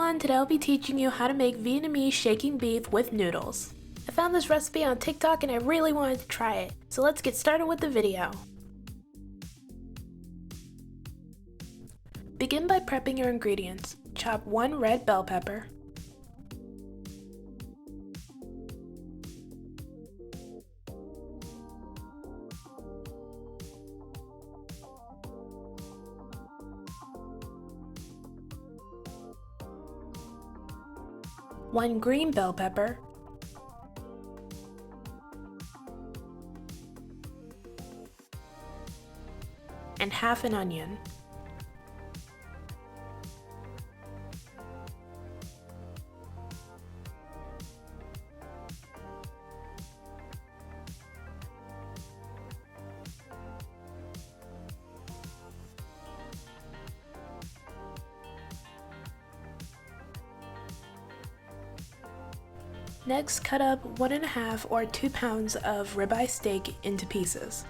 everyone, today I'll be teaching you how to make Vietnamese shaking beef with noodles. I found this recipe on TikTok and I really wanted to try it, so let's get started with the video. Begin by prepping your ingredients. Chop 1 red bell pepper, one green bell pepper, and half an onion. Next, cut up 1.5 or 2 pounds of ribeye steak into pieces.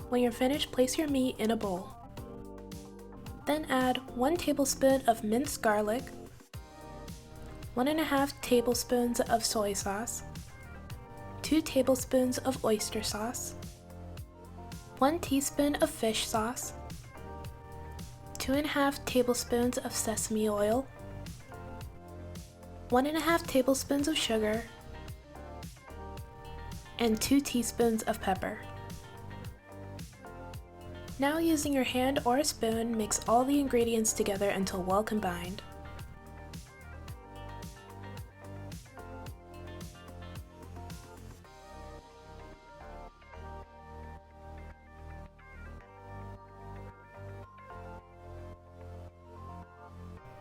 When you're finished, place your meat in a bowl. Then add 1 tablespoon of minced garlic, 1.5 tablespoons of soy sauce, 2 tablespoons of oyster sauce, 1 teaspoon of fish sauce, 2.5 tablespoons of sesame oil, 1.5 tablespoons of sugar, and 2 teaspoons of pepper. Now, using your hand or a spoon, mix all the ingredients together until well combined.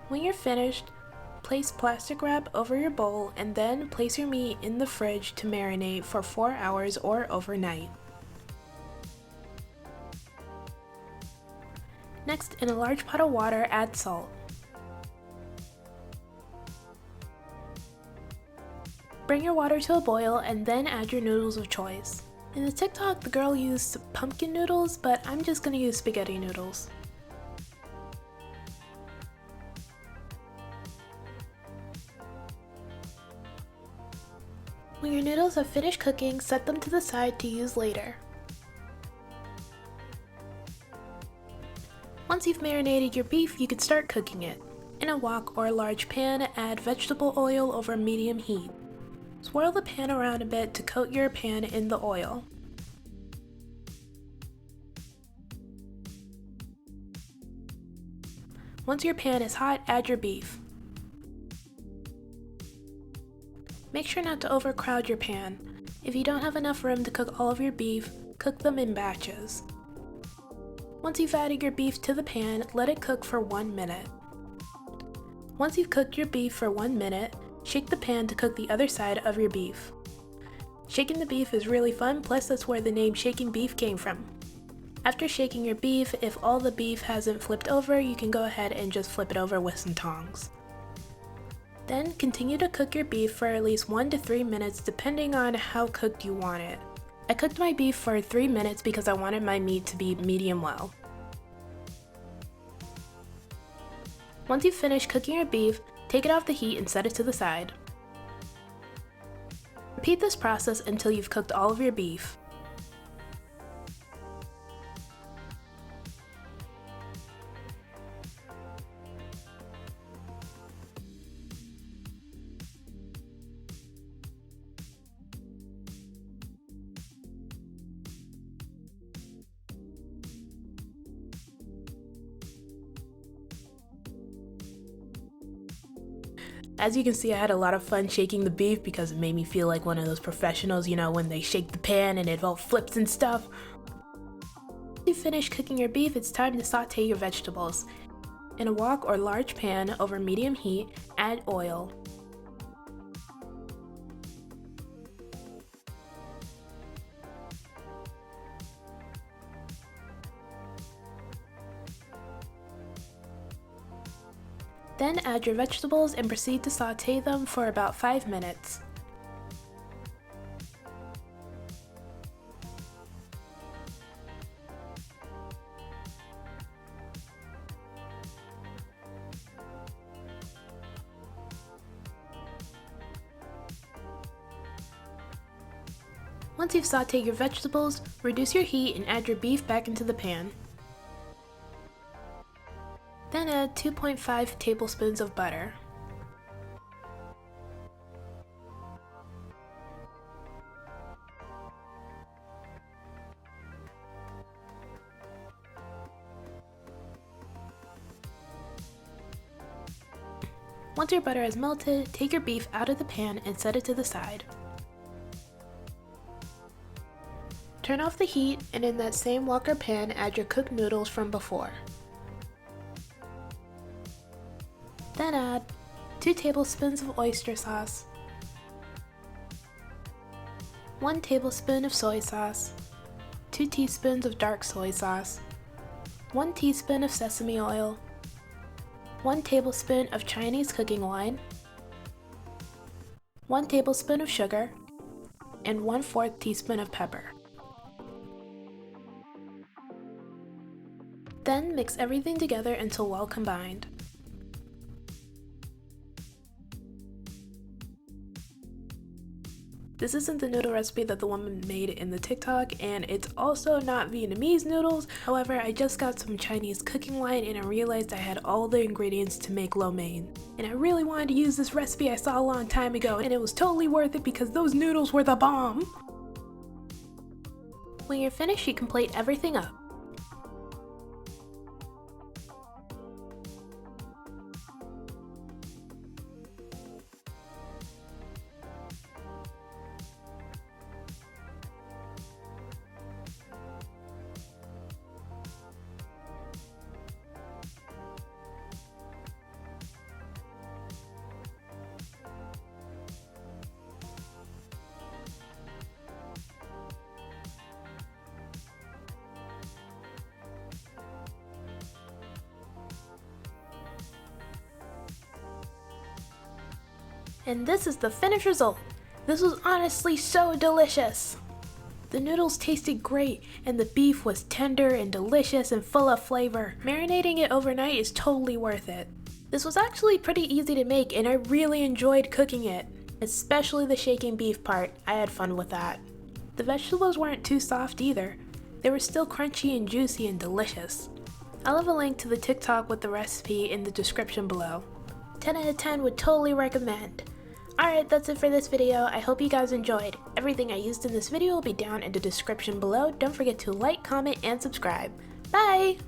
When you're finished, place plastic wrap over your bowl and then place your meat in the fridge to marinate for 4 hours or overnight. Next, in a large pot of water, add salt. Bring your water to a boil and then add your noodles of choice. In the TikTok, the girl used pumpkin noodles, but I'm just gonna use spaghetti noodles. When your noodles have finished cooking, set them to the side to use later. Once you've marinated your beef, you can start cooking it. In a wok or a large pan, add vegetable oil over medium heat. Swirl the pan around a bit to coat your pan in the oil. Once your pan is hot, add your beef. Make sure not to overcrowd your pan. If you don't have enough room to cook all of your beef, cook them in batches. Once you've added your beef to the pan, let it cook for 1 minute. Once you've cooked your beef for 1 minute, shake the pan to cook the other side of your beef. Shaking the beef is really fun, plus that's where the name shaking beef came from. After shaking your beef, if all the beef hasn't flipped over, you can go ahead and just flip it over with some tongs. Then continue to cook your beef for at least 1 to 3 minutes depending on how cooked you want it. I cooked my beef for 3 minutes because I wanted my meat to be medium well. Once you've finished cooking your beef, take it off the heat and set it to the side. Repeat this process until you've cooked all of your beef. As you can see, I had a lot of fun shaking the beef because it made me feel like one of those professionals, you know, when they shake the pan and it all flips and stuff. you finish cooking your beef, it's time to saute your vegetables. In a wok or large pan over medium heat, add oil. Then add your vegetables and proceed to saute them for about 5 minutes. Once you've sauteed your vegetables, reduce your heat and add your beef back into the pan. Then add 2.5 tablespoons of butter. Once your butter has melted, take your beef out of the pan and set it to the side. Turn off the heat, and in that same wok or pan, add your cooked noodles from before. Then add 2 tablespoons of oyster sauce, 1 tablespoon of soy sauce, 2 teaspoons of dark soy sauce, 1 teaspoon of sesame oil, 1 tablespoon of Chinese cooking wine, 1 tablespoon of sugar, and 1/4 teaspoon of pepper. Then mix everything together until well combined. This isn't the noodle recipe that the woman made in the TikTok, and it's also not Vietnamese noodles. However, I just got some Chinese cooking wine and I realized I had all the ingredients to make lo mein. And I really wanted to use this recipe I saw a long time ago, and it was totally worth it because those noodles were the bomb! When you're finished, you can plate everything up. And this is the finished result. This was honestly so delicious. The noodles tasted great, and the beef was tender and delicious and full of flavor. Marinating it overnight is totally worth it. This was actually pretty easy to make, and I really enjoyed cooking it. Especially the shaking beef part, I had fun with that. The vegetables weren't too soft either. They were still crunchy and juicy and delicious. I'll have a link to the TikTok with the recipe in the description below. 10 out of 10 would totally recommend. Alright, that's it for this video. I hope you guys enjoyed. Everything I used in this video will be down in the description below. Don't forget to like, comment, and subscribe. Bye!